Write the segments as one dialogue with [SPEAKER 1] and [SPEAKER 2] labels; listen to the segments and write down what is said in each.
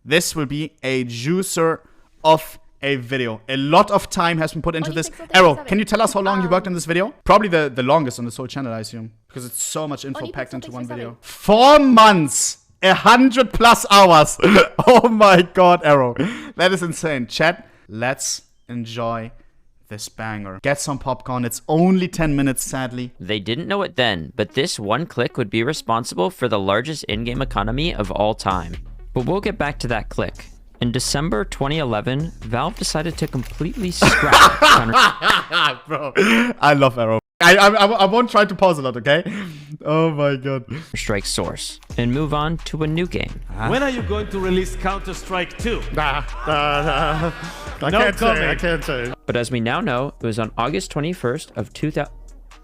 [SPEAKER 1] this will be a juicer of a video. A lot of time has been put into this. Arrow, can you tell us how long you worked on this video? Probably the longest on this whole channel, I assume. Because it's so much info packed into one video. 4 months! 100+ hours! Oh my god, Arrow. That is insane. Chat, let's enjoy this banger. Get some popcorn. It's only 10 minutes, sadly.
[SPEAKER 2] They didn't know it then, but this one click would be responsible for the largest in-game economy of all time. But we'll get back to that click. In December 2011, Valve decided to completely scrap
[SPEAKER 1] Bro, I love Arrow. I won't try to pause a lot, okay? Oh my god.
[SPEAKER 2] Counter-Strike Source and move on to a new game.
[SPEAKER 3] When are you going to release Counter-Strike 2?
[SPEAKER 1] I can't say.
[SPEAKER 2] But as we now know, it was on August 21st of 2000.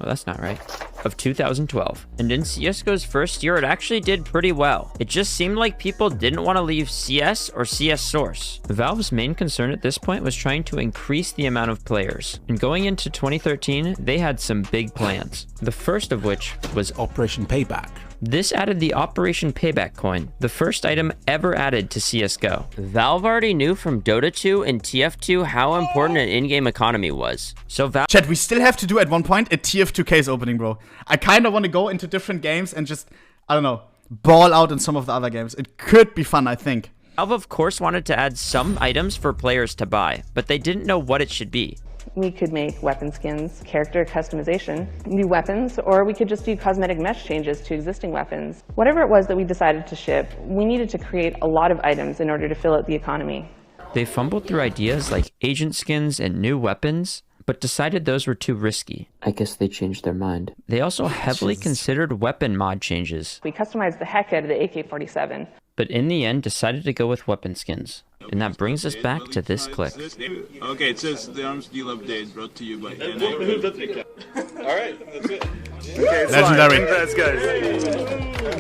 [SPEAKER 2] Oh, that's not right. Of 2012. And in CSGO's first year, it actually did pretty well. It just seemed like people didn't want to leave CS or CS Source. Valve's main concern at this point was trying to increase the amount of players. And going into 2013, they had some big plans. The first of which was
[SPEAKER 3] Operation Payback.
[SPEAKER 2] This added the Operation Payback coin, the first item ever added to CSGO. Valve already knew from Dota 2 and TF2 how important an in-game economy was. So Valve—
[SPEAKER 1] Chat, we still have to do at one point a TF2 case opening, bro. I kind of want to go into different games and just, I don't know, ball out in some of the other games. It could be fun, I think.
[SPEAKER 2] Valve of course wanted to add some items for players to buy, but they didn't know what it should be.
[SPEAKER 4] We could make weapon skins, character customization, new weapons, or we could just do cosmetic mesh changes to existing weapons. Whatever it was that we decided to ship, we needed to create a lot of items in order to fill out the economy.
[SPEAKER 2] They fumbled through ideas like agent skins and new weapons, but decided those were too risky.
[SPEAKER 5] I guess they changed their mind.
[SPEAKER 2] They also heavily considered weapon mod changes.
[SPEAKER 4] We customized the heck out of the AK-47.
[SPEAKER 2] But in the end decided to go with weapon skins. And that brings us back to this clip.
[SPEAKER 6] Okay, it says the arms deal update brought to you by
[SPEAKER 7] Alright, that's it.
[SPEAKER 1] Okay, legendary.
[SPEAKER 7] Congrats, guys.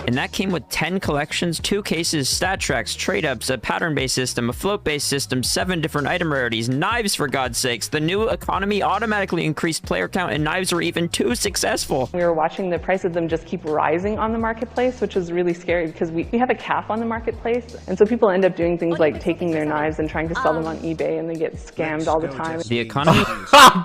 [SPEAKER 2] And that came with 10 collections, 2 cases, stat tracks, trade-ups, a pattern-based system, a float-based system, 7 different item rarities, knives for God's sakes. The new economy automatically increased player count and knives were even too successful.
[SPEAKER 4] We were watching the price of them just keep rising on the marketplace, which was really scary because we have a cap on the marketplace. And so people end up doing things like taking their knives and trying to sell them on eBay, and they get scammed all the time.
[SPEAKER 2] The economy—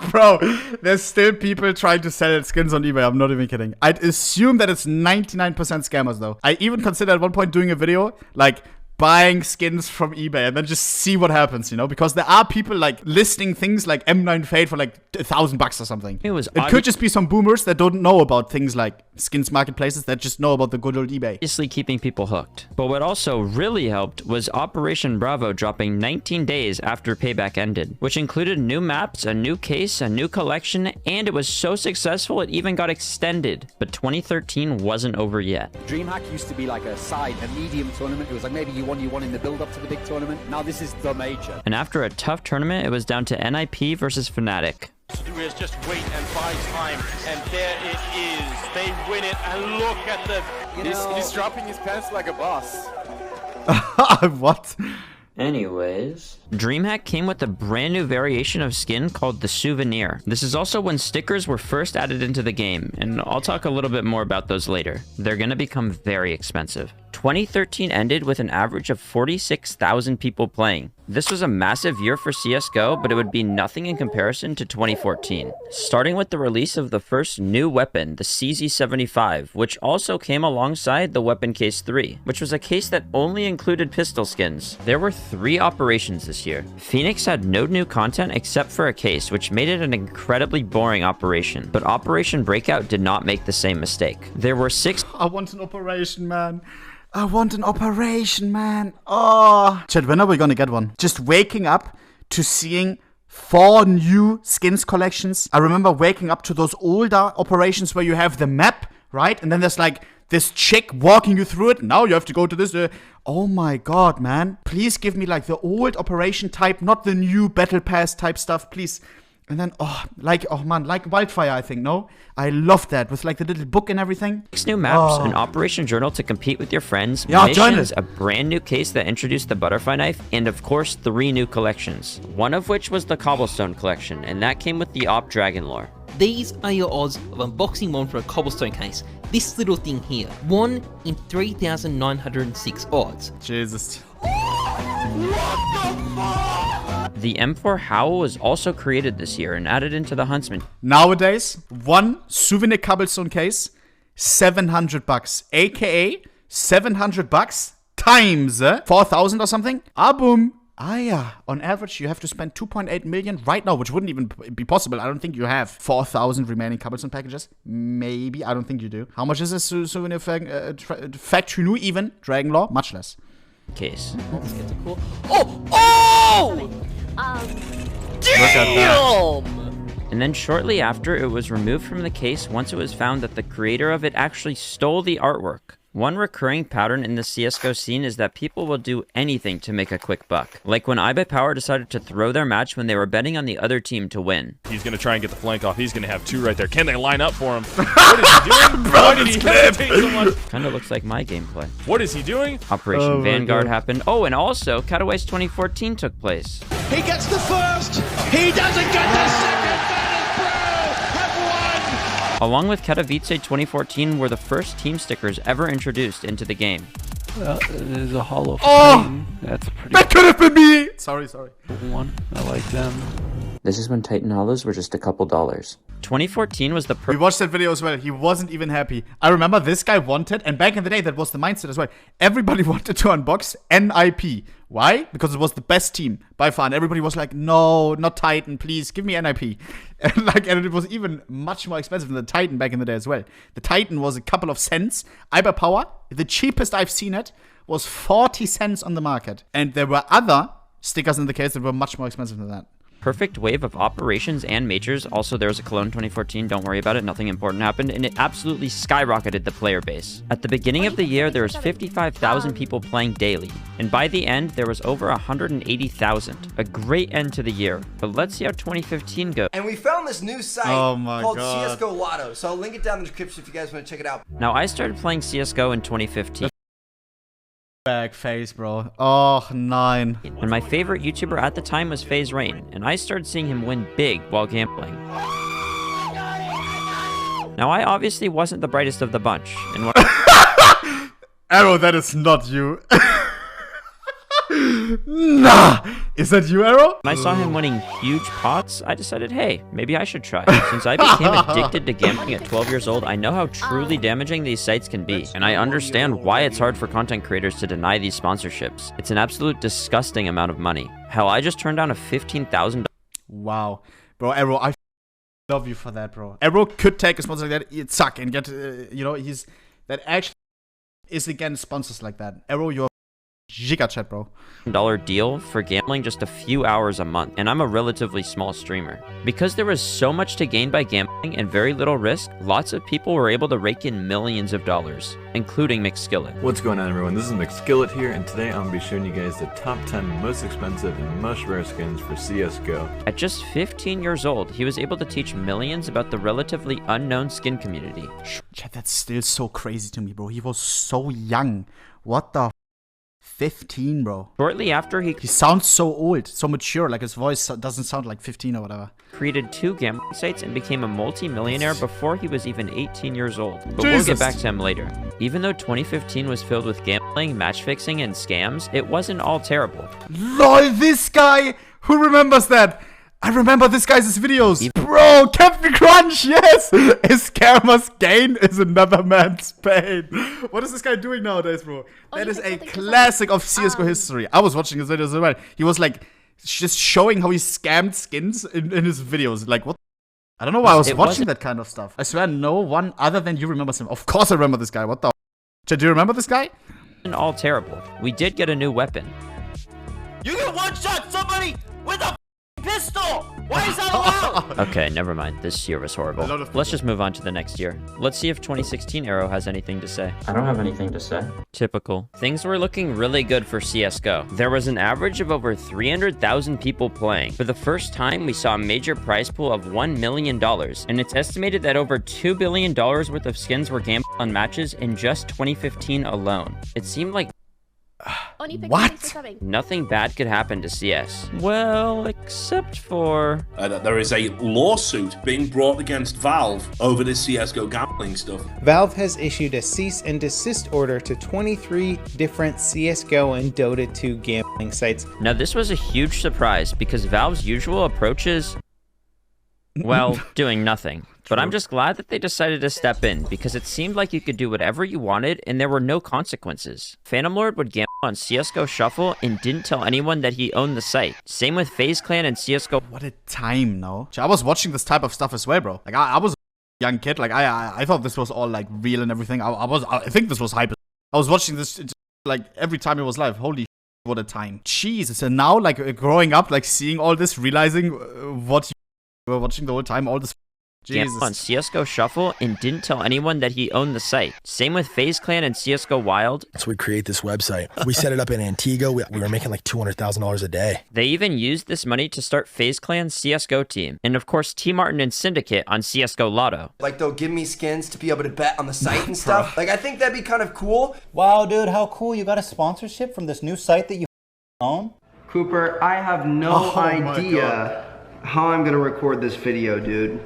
[SPEAKER 1] Bro, there's still people trying to sell skins on eBay. I'm not even kidding. I'd assume that it's 99% scammers though. I even considered at one point doing a video like buying skins from eBay and then just see what happens, you know, because there are people like listing things like M9 Fade for like $1,000 or something. It could just be some boomers that don't know about things like skins marketplaces, that just know about the good old eBay.
[SPEAKER 2] Obviously keeping people hooked. But what also really helped was Operation Bravo dropping 19 days after Payback ended, which included new maps, a new case, a new collection, and it was so successful it even got extended. But 2013 wasn't over yet.
[SPEAKER 8] DreamHack used to be like a medium tournament. It was like maybe you won in the build up to the big tournament. Now this is the major.
[SPEAKER 2] And after a tough tournament, it was down to NIP versus Fnatic.
[SPEAKER 7] Is just wait and buy time, and there it is. They win it, and look at the. He's dropping his pants like a boss.
[SPEAKER 1] What?
[SPEAKER 5] Anyways,
[SPEAKER 2] DreamHack came with a brand new variation of skin called the Souvenir. This is also when stickers were first added into the game, and I'll talk a little bit more about those later. They're gonna become very expensive. 2013 ended with an average of 46,000 people playing. This was a massive year for CSGO, but it would be nothing in comparison to 2014. Starting with the release of the first new weapon, the CZ75, which also came alongside the Weapon Case 3, which was a case that only included pistol skins. There were 3 operations this year. Phoenix had no new content except for a case, which made it an incredibly boring operation, but Operation Breakout did not make the same mistake. There were 6—
[SPEAKER 1] I want an operation, man. I want an operation, man. Oh. Chat, when are we gonna get one? Just waking up to seeing 4 new skins collections. I remember waking up to those older operations where you have the map, right? And then there's like this chick walking you through it. Now you have to go to this. Oh my god, man. Please give me like the old operation type, not the new battle pass type stuff, please. And then, oh man, like Wildfire, I think, no? I love that, with like the little book and everything.
[SPEAKER 2] 6 new maps, an Operation Journal to compete with your friends, missions, a brand new case that introduced the butterfly knife, and of course, 3 new collections. One of which was the Cobblestone collection, and that came with the Op Dragon lore.
[SPEAKER 9] These are your odds of unboxing one for a Cobblestone case. This little thing here, 1 in 3,906 odds.
[SPEAKER 1] Jesus.
[SPEAKER 2] The M4 Howl was also created this year and added into the Huntsman.
[SPEAKER 1] Nowadays, one souvenir cobblestone case, 700 bucks, aka 700 bucks times 4,000 or something. Boom. Yeah, on average, you have to spend 2.8 million right now, which wouldn't even be possible. I don't think you have 4,000 remaining cobblestone packages. Maybe, I don't think you do. How much is a souvenir factory new even? Dragon Law? Much less.
[SPEAKER 2] Case.
[SPEAKER 9] Let's get the cool. Oh! Damn!
[SPEAKER 2] And then shortly after, it was removed from the case once it was found that the creator of it actually stole the artwork. One recurring pattern in the CSGO scene is that people will do anything to make a quick buck. Like when iBuyPower decided to throw their match when they were betting on the other team to win.
[SPEAKER 10] He's going to try and get the flank off. He's going to have two right there. Can they line up for him? What is he doing? Why did he hesitate so much?
[SPEAKER 2] Kinda looks like my gameplay.
[SPEAKER 10] What is he doing?
[SPEAKER 2] Operation Vanguard happened. Oh, and also, Cutaways 2014 took place.
[SPEAKER 7] He gets the first. He doesn't get the second.
[SPEAKER 2] Along with Katowice 2014 were the first team stickers ever introduced into the game.
[SPEAKER 11] There's a hollow
[SPEAKER 1] Oh!
[SPEAKER 11] That's a pretty
[SPEAKER 1] That could have been me! Sorry.
[SPEAKER 11] cool one. I like them.
[SPEAKER 5] This is when Titan hollows were just a couple dollars.
[SPEAKER 2] 2014 was the
[SPEAKER 1] We watched that video as well. He wasn't even happy. I remember this guy wanted, and back in the day, that was the mindset as well. Everybody wanted to unbox NIP. Why? Because it was the best team by far. And everybody was like, no, not Titan, please, give me NIP. And it was even much more expensive than the Titan back in the day as well. The Titan was a couple of cents. iBuyPower, the cheapest I've seen it, was 40 cents on the market. And there were other stickers in the case that were much more expensive than that.
[SPEAKER 2] perfect wave of operations and majors. Also, there was a Cologne 2014, don't worry about it, nothing important happened, and it absolutely skyrocketed the player base. At the beginning of the year, there was 55,000 people playing daily, and by the end, there was over 180,000. A great end to the year, but let's see how 2015 goes.
[SPEAKER 12] And we found this new site called CSGO Lotto, so I'll link it down in the description if you guys want to check it out.
[SPEAKER 2] Now, I started playing CSGO in 2015.
[SPEAKER 1] Back face, bro. Oh, 9.
[SPEAKER 2] And my favorite YouTuber at the time was FaZe Rain, and I started seeing him win big while gambling. Now, I obviously wasn't the brightest of the bunch, and when
[SPEAKER 1] Arrow, that is not you. Nah! Is that you, Arrow?
[SPEAKER 2] When I saw him winning huge pots, I decided, hey, maybe I should try. Since I became addicted to gambling at 12 years old, I know how truly damaging these sites can be, and I understand why it's hard for content creators to deny these sponsorships. It's an absolute disgusting amount of money. Hell, I just turned down a $15,000.
[SPEAKER 1] Wow. Bro, Arrow, I love you for that, bro. Arrow could take a sponsor like that, it suck, and get, you know, that actually is against sponsors like that. Arrow, you're Giga chat, bro.
[SPEAKER 2] Deal for gambling just a few hours a month, and I'm a relatively small streamer. Because there was so much to gain by gambling and very little risk, lots of people were able to rake in millions of dollars, including McSkillet.
[SPEAKER 13] What's going on, everyone? This is McSkillet here, and today I'm going to be showing you guys the top 10 most expensive and most rare skins for CSGO.
[SPEAKER 2] At just 15 years old, he was able to teach millions about the relatively unknown skin community.
[SPEAKER 1] Chat, that's still so crazy to me, bro. He was so young. What the 15, bro.
[SPEAKER 2] Shortly after, he
[SPEAKER 1] sounds so old, so mature, like his voice doesn't sound like 15 or whatever.
[SPEAKER 2] Created 2 gambling sites and became a multi-millionaire before he was even 18 years old. But we'll get back to him later. Even though 2015 was filled with gambling, match fixing, and scams, it wasn't all terrible.
[SPEAKER 1] LOL, this guy! Who remembers that? I remember this guy's videos. Bro, Captain Crunch, yes! A scammer's gain is another man's pain. What is this guy doing nowadays, bro? That is a classic of CSGO history. I was watching his videos as well. He was like, just showing how he scammed skins in his videos. Like, what? I don't know why I was watching that kind of stuff. I swear no one other than you remembers him. Of course I remember this guy. What the? Do you remember this guy?
[SPEAKER 2] And all terrible. We did get a new weapon.
[SPEAKER 14] You can one-shot somebody with a pistol! Why is that allowed?
[SPEAKER 2] Okay, never mind. This year was horrible. Let's just move on to the next year. Let's see if 2016 Arrow has anything to say.
[SPEAKER 5] I don't have anything to say.
[SPEAKER 2] Typical. Things were looking really good for CSGO. There was an average of over 300,000 people playing. For the first time, we saw a major prize pool of $1 million, and it's estimated that over $2 billion worth of skins were gambled on matches in just 2015 alone. It seemed like
[SPEAKER 15] ohnepixel,
[SPEAKER 1] What?
[SPEAKER 15] thanks for subbing.
[SPEAKER 2] Nothing bad could happen to CS. Well, except for...
[SPEAKER 16] There is a lawsuit being brought against Valve over this CSGO gambling stuff.
[SPEAKER 17] Valve has issued a cease and desist order to 23 different CSGO and Dota 2 gambling sites.
[SPEAKER 2] Now, this was a huge surprise because Valve's usual approach is, well, doing nothing. But I'm just glad that they decided to step in because it seemed like you could do whatever you wanted and there were no consequences. Phantom Lord would gamble on CSGO Shuffle and didn't tell anyone that he owned the site. Same with FaZe Clan and CSGO.
[SPEAKER 1] What a time, no? I was watching this type of stuff as well, bro. Like, I was a young kid. Like, I thought this was all, like, real and everything. I think this was hype. I was watching this, like, every time it was live. Holy what a time. Jesus. And now, like, growing up, like, seeing all this, realizing what you were watching the whole time, all this... Jesus.
[SPEAKER 2] On CSGO Shuffle and didn't tell anyone that he owned the site. Same with FaZe Clan and CSGO Wild.
[SPEAKER 18] So we create this website. We set it up in Antigua. We were making like $200,000 a day.
[SPEAKER 2] They even used this money to start FaZe Clan's CSGO team. And of course, T Martin and Syndicate on CSGO Lotto.
[SPEAKER 12] Like they'll give me skins to be able to bet on the site and stuff. Like I think that'd be kind of cool.
[SPEAKER 19] Wow, dude, how cool. You got a sponsorship from this new site that you own?
[SPEAKER 20] Cooper, I have no idea how I'm gonna record this video, dude.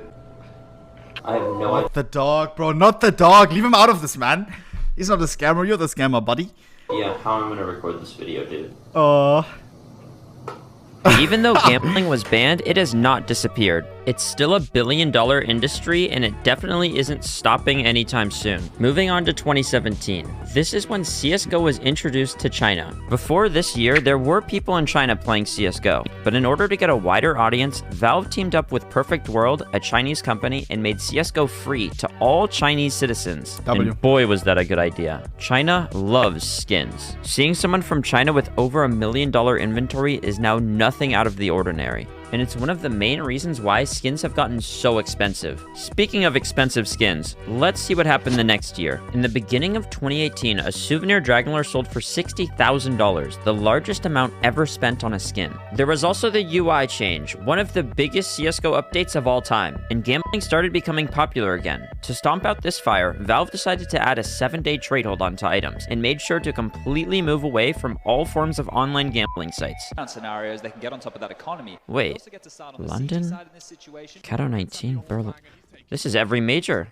[SPEAKER 5] I have no idea.
[SPEAKER 1] Not the dog, bro. Not the dog. Leave him out of this, man. He's not the scammer. You're the scammer, buddy.
[SPEAKER 5] Yeah, how I'm gonna record this video, dude.
[SPEAKER 2] Even though gambling was banned, it has not disappeared. It's still a billion-dollar industry, and it definitely isn't stopping anytime soon. Moving on to 2017. This is when CSGO was introduced to China. Before this year, there were people in China playing CSGO, but in order to get a wider audience, Valve teamed up with Perfect World, a Chinese company, and made CSGO free to all Chinese citizens. And boy, was that a good idea. China loves skins. Seeing someone from China with over $1 million inventory is now nothing out of the ordinary. And it's one of the main reasons why skins have gotten so expensive. Speaking of expensive skins, let's see what happened the next year. In the beginning of 2018, a souvenir Dragonlord sold for $60,000, the largest amount ever spent on a skin. There was also the UI change, one of the biggest CSGO updates of all time, and gambling started becoming popular again. To stomp out this fire, Valve decided to add a 7-day trade hold onto items, and made sure to completely move away from all forms of online gambling sites.
[SPEAKER 21] Scenarios, they can get on top of that economy.
[SPEAKER 2] Wait. London? Cato 19, Berlin. This is every major.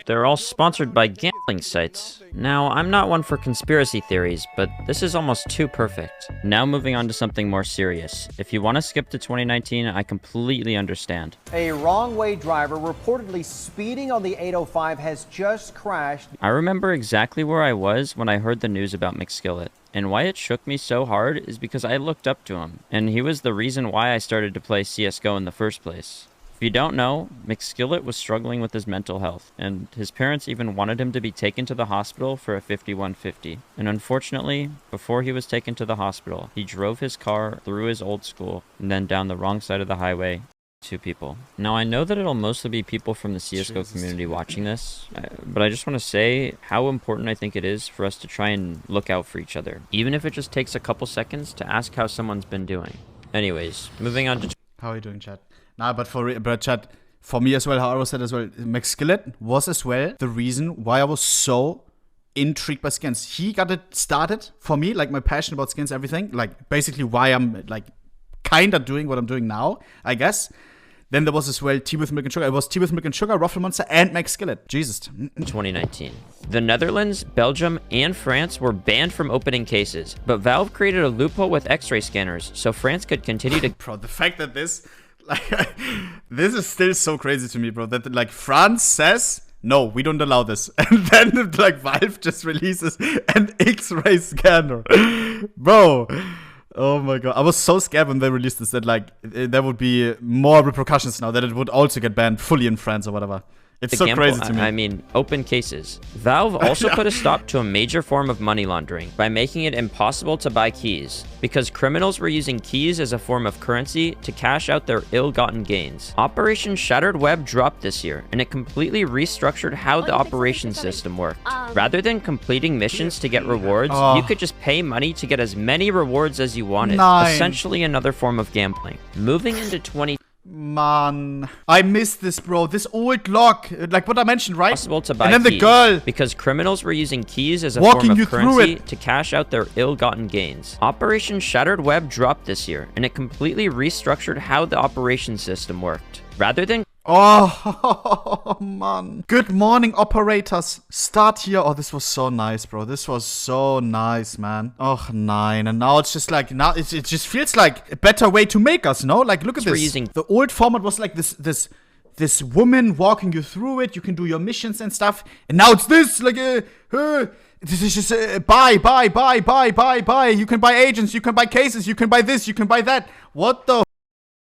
[SPEAKER 2] They're all sponsored by gambling sites. Now, I'm not one for conspiracy theories, but this is almost too perfect. Now moving on to something more serious. If you want to skip to 2019, I completely understand.
[SPEAKER 22] A wrong-way driver reportedly speeding on the 805 has just crashed.
[SPEAKER 2] I remember exactly where I was when I heard the news about McSkillet. And why it shook me so hard is because I looked up to him, and he was the reason why I started to play CSGO in the first place. If you don't know, McSkillet was struggling with his mental health, and his parents even wanted him to be taken to the hospital for a 5150. And unfortunately, before he was taken to the hospital, he drove his car through his old school, and then down the wrong side of the highway. 2 people. Now, I know that it'll mostly be people from the CSGO community watching this, but I just want to say how important I think it is for us to try and look out for each other, even if it just takes a couple seconds to ask how someone's been doing. Anyways, moving on to...
[SPEAKER 1] How are you doing, chat? Nah, but chat, for me as well, how I was said as well, McSkillet was as well the reason why I was so intrigued by skins. He got it started for me, like my passion about skins, everything, like basically why I'm like kind of doing what I'm doing now, I guess. Then there was as well Tea with Milk and Sugar. It was Tea with Milk and Sugar, Ruffle Monster, and McSkillet. Jesus.
[SPEAKER 2] 2019. The Netherlands, Belgium, and France were banned from opening cases, but Valve created a loophole with X-ray scanners, so France could continue to...
[SPEAKER 1] Bro, the fact that this... Like, this is still so crazy to me, bro. That, like, France says... No, we don't allow this. And then, like, Valve just releases an X-ray scanner. Bro... Oh my god, I was so scared when they released this that like there would be more repercussions now, that it would also get banned fully in France or whatever. It's so crazy to me.
[SPEAKER 2] I mean, open cases. Valve also put a stop to a major form of money laundering by making it impossible to buy keys, because criminals were using keys as a form of currency to cash out their ill-gotten gains. Operation Shattered Web dropped this year, and it completely restructured how the operation system worked. Rather than completing missions to get rewards, you could just pay money to get as many rewards as you wanted. Essentially another form of gambling. Moving into
[SPEAKER 1] Man, I miss this, bro. This old lock, like what I mentioned, right?
[SPEAKER 2] Possible to buy
[SPEAKER 1] and then
[SPEAKER 2] keys,
[SPEAKER 1] the girl,
[SPEAKER 2] because criminals were using keys as a
[SPEAKER 1] walking
[SPEAKER 2] form
[SPEAKER 1] you
[SPEAKER 2] of
[SPEAKER 1] through
[SPEAKER 2] currency
[SPEAKER 1] it.
[SPEAKER 2] to cash out their ill-gotten gains. Operation Shattered Web dropped this year, and it completely restructured how the operation system worked. Rather than
[SPEAKER 1] Oh, man. Good morning, operators. Start here. Oh, this was so nice, bro. This was so nice, man. Oh, nine. And now it's just like, now it just feels like a better way to make us, no? Like, look at this. The old format was like this woman walking you through it. You can do your missions and stuff. And now it's this, like, this is just buy. You can buy agents. You can buy cases. You can buy this. You can buy that. What the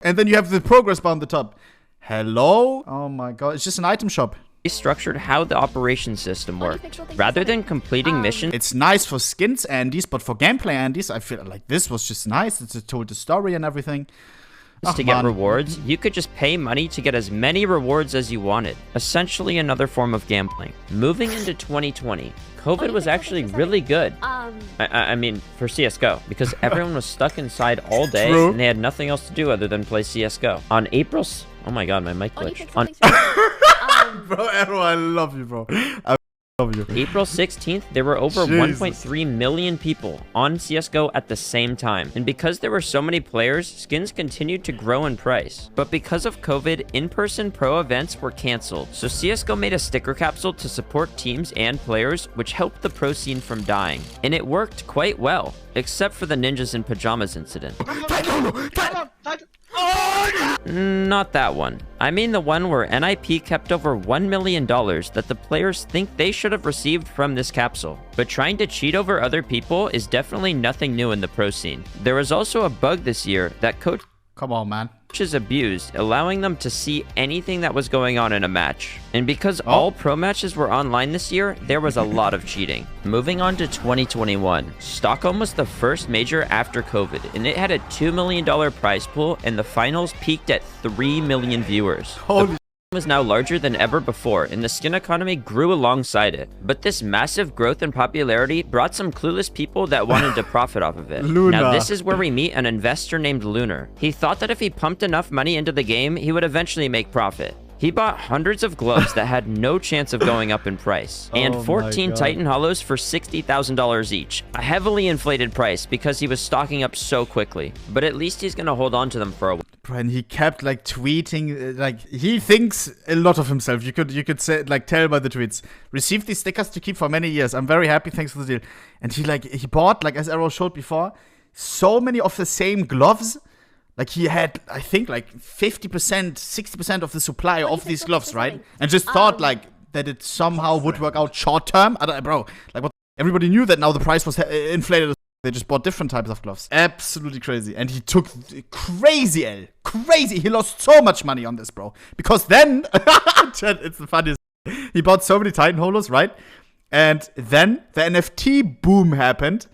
[SPEAKER 1] And then you have the progress bar on the top. Hello? Oh my god, it's just an item shop.
[SPEAKER 2] Restructured how the operation system worked. Rather than completing missions,
[SPEAKER 1] it's nice for skins Andes, but for gameplay Andes, I feel like this was just nice. It's told the story and everything.
[SPEAKER 2] to get rewards, you could just pay money to get as many rewards as you wanted. Essentially another form of gambling. Moving into 2020, COVID was actually really good. I mean, for CSGO, because everyone was stuck inside all day and they had nothing else to do other than play CSGO. On April... Oh my god, my mic glitched.
[SPEAKER 1] Bro, Arrow, I love you, bro. I love you.
[SPEAKER 2] April 16th, there were over 1.3 million people on CSGO at the same time. And because there were so many players, skins continued to grow in price. But because of COVID, in-person pro events were canceled. So CSGO made a sticker capsule to support teams and players, which helped the pro scene from dying. And it worked quite well, except for the ninjas in pajamas incident. Not that one. I mean the one where NIP kept over $1 million that the players think they should have received from this capsule. But trying to cheat over other people is definitely nothing new in the pro scene. There was also a bug this year that coaches abused, allowing them to see anything that was going on in a match. And because all pro matches were online this year, there was a lot of cheating. Moving on to 2021, Stockholm was the first major after COVID, and it had a $2 million prize pool, and the finals peaked at 3 million viewers. Holy was now larger than ever before, and the skin economy grew alongside it. But this massive growth in popularity brought some clueless people that wanted to profit off of it. Now this is where we meet an investor named Lunar. He thought that if he pumped enough money into the game, he would eventually make profit. He bought hundreds of gloves that had no chance of going up in price, and 14 Titan Hollows for $60,000 each. A heavily inflated price because he was stocking up so quickly, but at least he's gonna hold on to them for a while.
[SPEAKER 1] And he kept like tweeting, like he thinks a lot of himself. You could say, like, tell by the tweets. Received these stickers to keep for many years. I'm very happy, thanks for the deal. And he bought, like as Arrow showed before, so many of the same gloves. Like he had, I think, like 50%, 60% of the supply of these gloves, right? And just thought like that it somehow would work out short term. Bro, like what? Everybody knew that now the price was inflated. They just bought different types of gloves. Absolutely crazy. And he took crazy L. Crazy. He lost so much money on this, bro. Because then, it's the funniest. He bought so many Titan Holos, right? And then the NFT boom happened,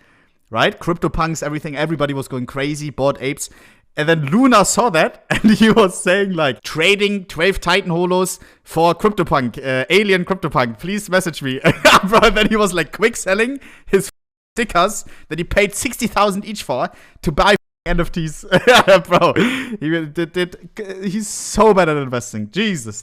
[SPEAKER 1] right? CryptoPunks, everything. Everybody was going crazy, bought apes. And then Luna saw that, and he was saying, like, trading 12 Titan Holos for CryptoPunk, alien CryptoPunk, please message me. Bro, and then he was, like, quick selling his stickers that he paid 60,000 each for to buy NFTs. Bro, he's so bad at investing. Jesus.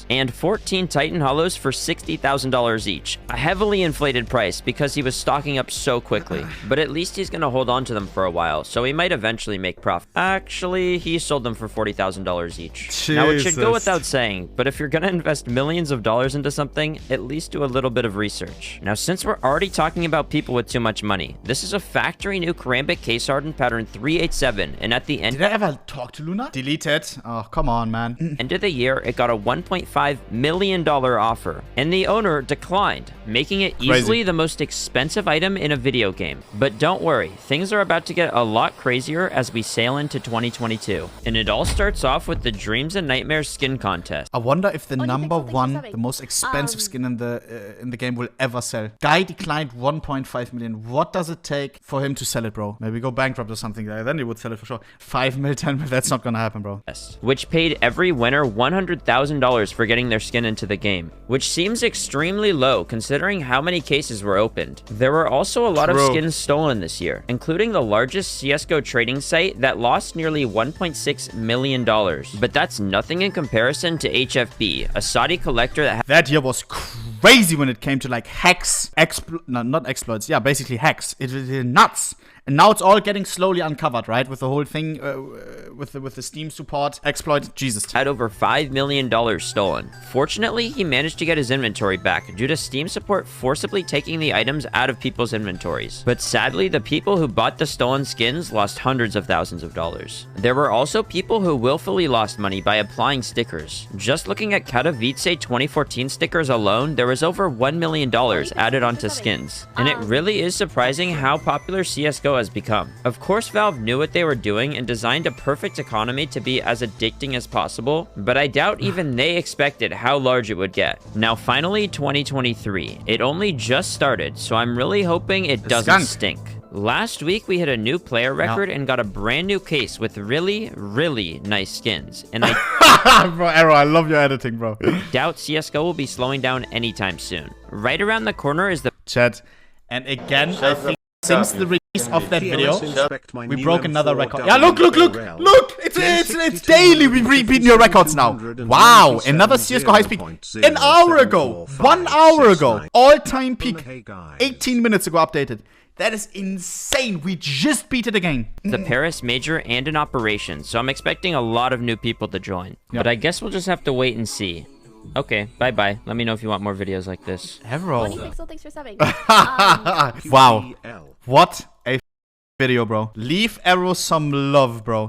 [SPEAKER 2] And 14 Titan Hollows for $60,000 each. A heavily inflated price because he was stocking up so quickly. But at least he's gonna hold on to them for a while, so he might eventually make profit. Actually, he sold them for $40,000 each. Jesus. Now it should go without saying, but if you're gonna invest millions of dollars into something, at least do a little bit of research. Now since we're already talking about people with too much money, this is a factory new Karambit case hardened pattern 387, and at the end—
[SPEAKER 1] Did I ever talk to Luna? Deleted. Oh, come on, man.
[SPEAKER 2] End of the year, it got a $1.5 million offer, and the owner declined, making it easily the most expensive item in a video game. But don't worry, things are about to get a lot crazier as we sail into 2022. And it all starts off with the Dreams and Nightmares skin contest.
[SPEAKER 1] I wonder if the the most expensive skin in the game will ever sell. Guy declined 1.5 million. What does it take for him to sell it, bro? Maybe go bankrupt or something. then they would sell it for sure. 5 mil, 10 mil, that's not gonna happen, bro.
[SPEAKER 2] Which paid every winner $100,000 for getting their skin into the game, which seems extremely low considering how many cases were opened. There were also a lot of skins stolen this year, including the largest CSGO trading site that lost nearly $1.6 million. But that's nothing in comparison to HFB, a Saudi collector
[SPEAKER 1] that year was crazy when it came to like hacks, not exploits, yeah, basically hacks. It was nuts. And now it's all getting slowly uncovered, right? With the whole thing, with the Steam support exploit. Jesus.
[SPEAKER 2] Had over $5 million stolen. Fortunately, he managed to get his inventory back due to Steam support forcibly taking the items out of people's inventories. But sadly, the people who bought the stolen skins lost hundreds of thousands of dollars. There were also people who willfully lost money by applying stickers. Just looking at Katowice 2014 stickers alone, there was over $1 million added onto skins. And it really is surprising how popular CSGO has become. Of course, Valve knew what they were doing and designed a perfect economy to be as addicting as possible, but I doubt even they expected how large it would get. Now, finally, 2023. It only just started, so I'm really hoping it doesn't stink. Last week, we hit a new player record and got a brand new case with really, really nice skins. And I
[SPEAKER 1] bro, Arrow, I love your editing, bro.
[SPEAKER 2] doubt CSGO will be slowing down anytime soon. Right around the corner is the
[SPEAKER 1] chat. And again, I think since the release of that video, we broke another record. Yeah, look! It's daily we beat new records now. Wow, another CSGO high speed. An hour ago, 1 hour ago, all-time peak, 18 minutes ago updated. That is insane. We just beat it again.
[SPEAKER 2] The Paris Major and in operation, so I'm expecting a lot of new people to join. But I guess we'll just have to wait and see. Okay, bye-bye. Let me know if you want more videos like this.
[SPEAKER 1] Arrow.
[SPEAKER 3] ohnepixel, thanks for subbing.
[SPEAKER 1] Wow. What a video, bro. Leave Arrow some love, bro.